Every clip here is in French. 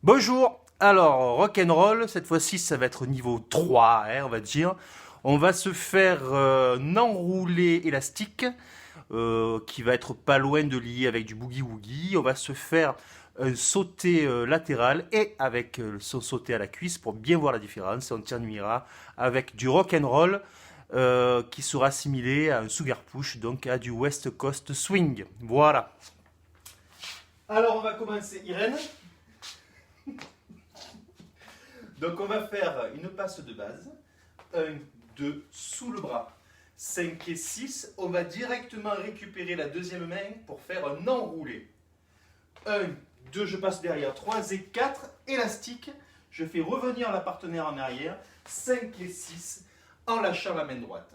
Bonjour, alors rock'n'roll, cette fois-ci ça va être niveau 3, on va dire. On va se faire un enroulé élastique qui va être pas loin de lier avec du boogie-woogie. On va se faire un sauté latéral et avec son sauté à la cuisse pour bien voir la différence. On terminera avec du rock'n'roll qui sera assimilé à un sugar push, donc à du West Coast swing. Voilà. Alors on va commencer, Irène. Donc on va faire une passe de base. 1, 2, sous le bras. 5 et 6. On va directement récupérer la deuxième main pour faire un enroulé. 1, 2, je passe derrière. 3 et 4, élastique. Je fais revenir la partenaire en arrière. 5 et 6, en lâchant la main droite.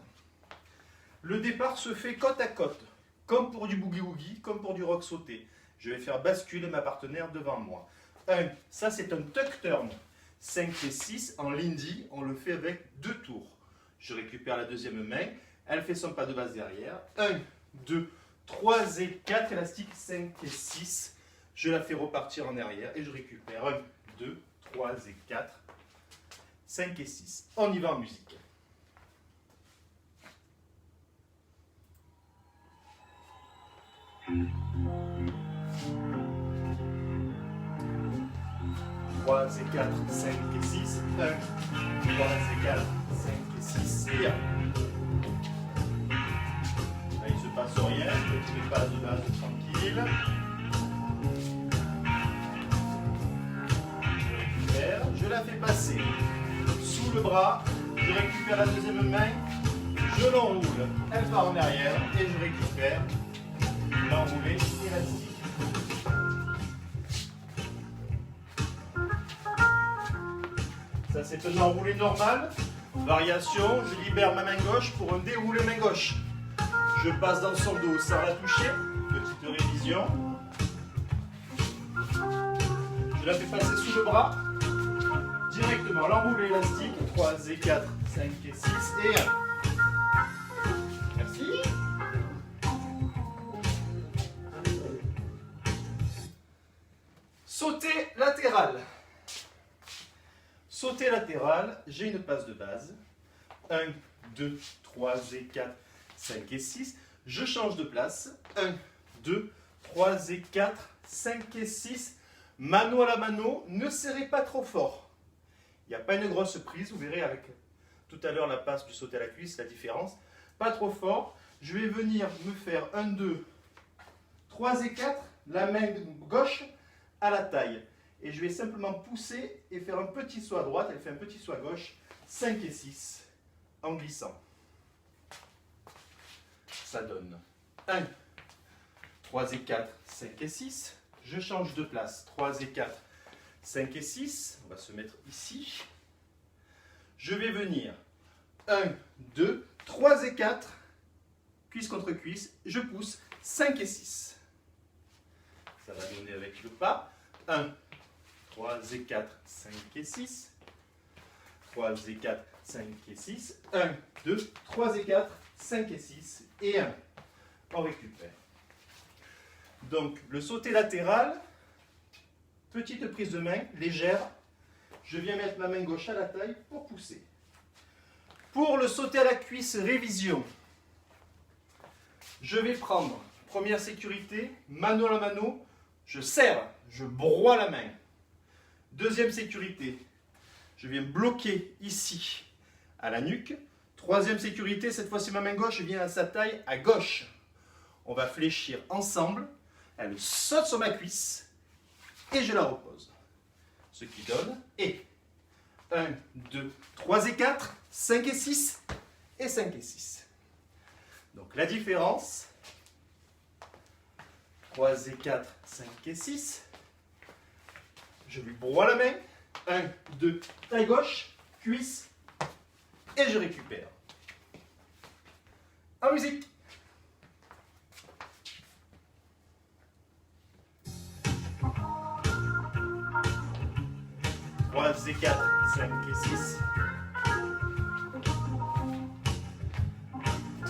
Le départ se fait côte à côte. Comme pour du boogie-woogie, comme pour du rock sauté. Je vais faire basculer ma partenaire devant moi. 1, ça c'est un tuck turn. 5 et 6, en lindy, on le fait avec 2 tours. Je récupère la deuxième main, elle fait son pas de base derrière. 1, 2, 3 et 4, élastique, 5 et 6. Je la fais repartir en arrière et je récupère 1, 2, 3 et 4, 5 et 6. On y va en musique. Trois et 4, 5 et 6, 1, 3 et 4, 5 et 6, et 1. Là, il ne se passe rien, je fais pas de base tranquille. Je récupère, je la fais passer sous le bras, je récupère la deuxième main, je l'enroule, elle part en arrière et je récupère l'enroulé élastique. Ça c'est un enroulé normal. Variation, je libère ma main gauche pour un déroulé main gauche. Je passe dans son dos sans la toucher. Petite révision. Je la fais passer sous le bras. Directement l'enroulé élastique. 3 et 4, 5 et 6 et 1. Merci. Sauté latéral. Sauté latéral, j'ai une passe de base. 1, 2, 3 et 4, 5 et 6. Je change de place. 1, 2, 3 et 4, 5 et 6. Mano à la mano, ne serrez pas trop fort. Il n'y a pas une grosse prise, vous verrez avec tout à l'heure la passe du sauté à la cuisse, la différence. Pas trop fort. Je vais venir me faire 1, 2, 3 et 4, la main gauche à la taille. Et je vais simplement pousser et faire un petit saut à droite, elle fait un petit saut à gauche, 5 et 6, en glissant. Ça donne 1, 3 et 4, 5 et 6. Je change de place, 3 et 4, 5 et 6. On va se mettre ici. Je vais venir 1, 2, 3 et 4, cuisse contre cuisse. Je pousse, 5 et 6. Ça va donner avec le pas. 1, 3 et 4, 5 et 6. 3 et 4, 5 et 6. 1, 2, 3 et 4, 5 et 6. Et 1. On récupère. Donc, le sauté latéral, petite prise de main, légère. Je viens mettre ma main gauche à la taille pour pousser. Pour le sauté à la cuisse, révision. Je vais prendre, première sécurité, mano à la mano. Je serre, je broie la main. Deuxième sécurité, je viens bloquer ici à la nuque. Troisième sécurité, cette fois-ci ma main gauche vient à sa taille à gauche. On va fléchir ensemble. Elle saute sur ma cuisse et je la repose. Ce qui donne et 1, 2, 3 et 4, 5 et 6 et 5 et 6. Donc la différence, 3 et 4, 5 et 6. Je lui broie la main. 1, 2, taille gauche, cuisse, et je récupère. En musique. 3 et 4, 5 et 6.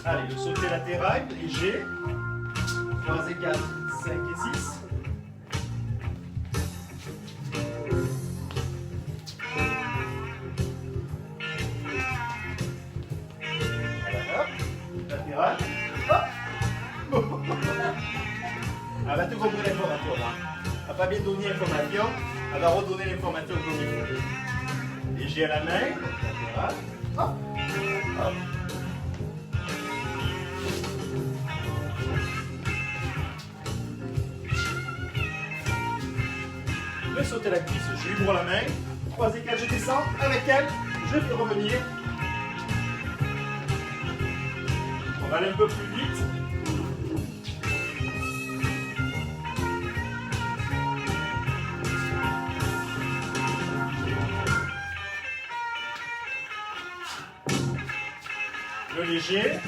Allez, le sauté latéral, léger. 3 et 4, 5 et 6. n'a pas bien donné l'information, elle va redonner l'information comme il faut. Léger à la main. Voilà. Hop. Hop. Je vais sauter la cuisse, je lui ouvre la main. 3 et 4, je descends. Avec elle, je vais revenir. On va aller un peu plus vite. Le léger.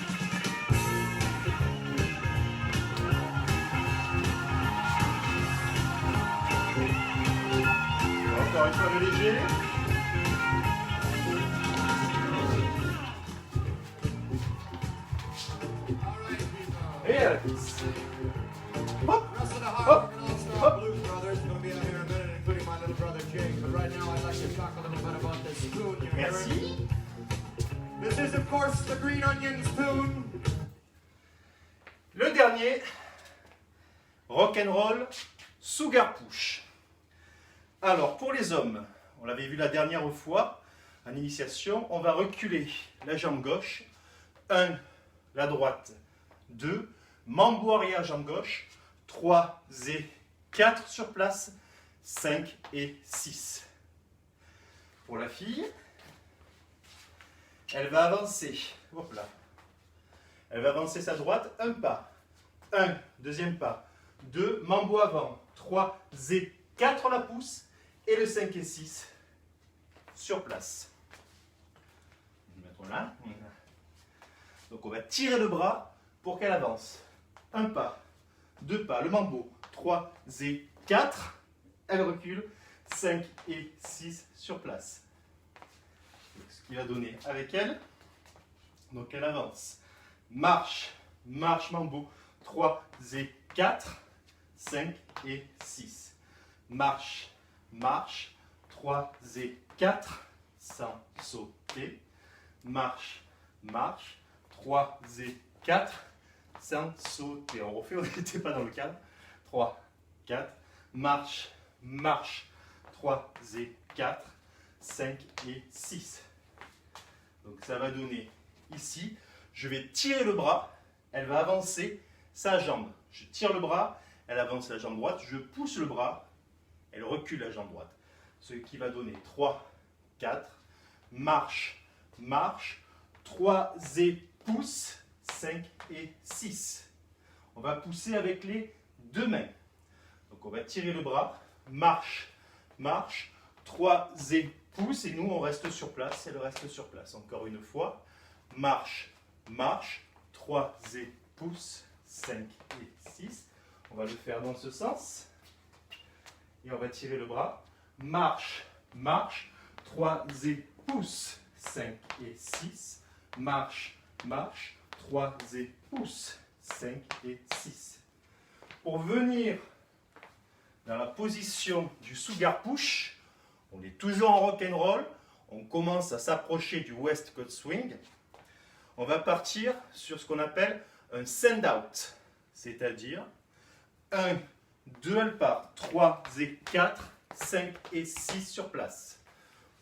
Encore une fois le léger. Et à la cuisse. Hop, hop, hop. Merci. This is of course the Green Onion Spoon. Le dernier, rock'n'roll, sugar push. Alors pour les hommes, on l'avait vu la dernière fois en initiation, on va reculer la jambe gauche, 1, la droite, 2, mambo arrière jambe gauche, 3 et 4 sur place, 5 et 6. Pour la fille, elle va avancer, hop là. Elle va avancer sa droite, un pas, 1, deuxième pas, 2, mambo avant, 3 et 4 la pousse, et le 5 et 6 sur place. On va mettre là. Donc on va tirer le bras pour qu'elle avance. Un pas, 2 pas, le mambo, 3 et 4, elle recule, 5 et 6 sur place. Ce qui va donner avec elle, donc elle avance. Marche, marche, mambo, 3 et 4, 5 et 6. Marche, marche, 3 et 4, sans sauter. Marche, marche, 3 et 4, sans sauter. On refait, on n'était pas dans le cadre. 3, 4, marche, marche, 3 et 4, 5 et 6. Donc ça va donner ici, je vais tirer le bras, elle va avancer sa jambe. Je tire le bras, elle avance la jambe droite, je pousse le bras, elle recule la jambe droite. Ce qui va donner 3, 4, marche, marche, 3 et pousse, 5 et 6. On va pousser avec les deux mains. Donc on va tirer le bras, marche, marche, 3 et pousse, et nous on reste sur place, elle reste sur place. Encore une fois, marche, marche, 3 et pousse, 5 et 6. On va le faire dans ce sens. Et on va tirer le bras. Marche, marche, 3 et pousse, 5 et 6. Marche, marche, 3 et pousse, 5 et 6. Pour venir dans la position du sugar push, on est toujours en rock'n'roll, on commence à s'approcher du West Coast Swing. On va partir sur ce qu'on appelle un send-out, c'est-à-dire 1, 2, elle part, 3 et 4, 5 et 6 sur place.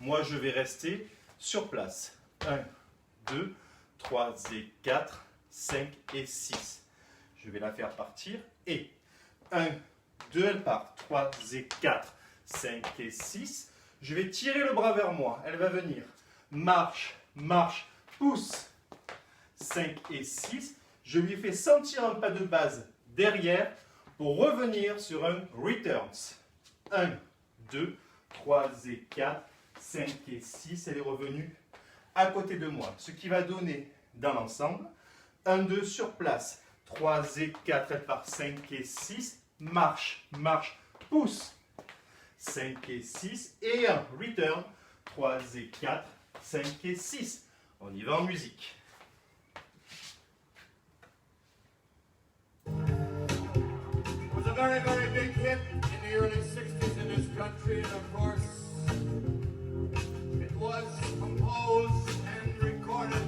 Moi, je vais rester sur place. 1, 2, 3 et 4, 5 et 6. Je vais la faire partir et 1, 2, elle part, 3 et 4, 5 et 6. Je vais tirer le bras vers moi, elle va venir. Marche, marche, pousse, 5 et 6. Je lui fais sentir un pas de base derrière pour revenir sur un returns. 1, 2, 3 et 4, 5 et 6. Elle est revenue à côté de moi. Ce qui va donner dans l'ensemble 1, 2 sur place. 3 et 4, elle part 5 et 6. Marche, marche, pousse. 5 et 6. Et un return. 3 et 4, 5 et 6. On y va en musique. A very, very big hit in the early 60s in this country, and of course, it was composed and recorded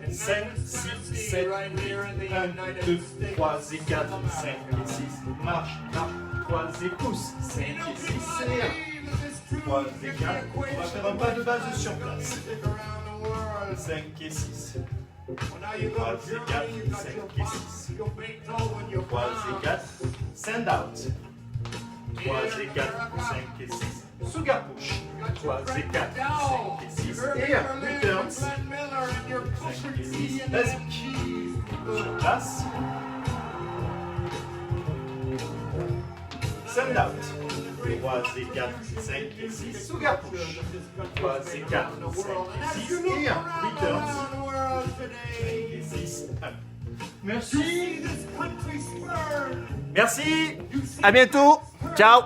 in 5, 6, 7, right here in the 1, United 2, States 3 et 4, of 5 America. et 6. marche, marche, 3 et pouce, 5 et 6 et 1, 3 et 4, on va faire un pas de base sur place, 5 et 6, 3 et 4, 5 et 6, 3 et 4, send out, 3 et 4, 5 et 6, sugar push, 3 et 4, 5 et 6 et 1, returns, 5 et 6, basique, sur place, send out, 3 et 4, 5 et 6, sugar push, 3 et 4, 5 et 6 et 1, returns, 5 et 6, 1. Merci. Merci. À bientôt. Ciao.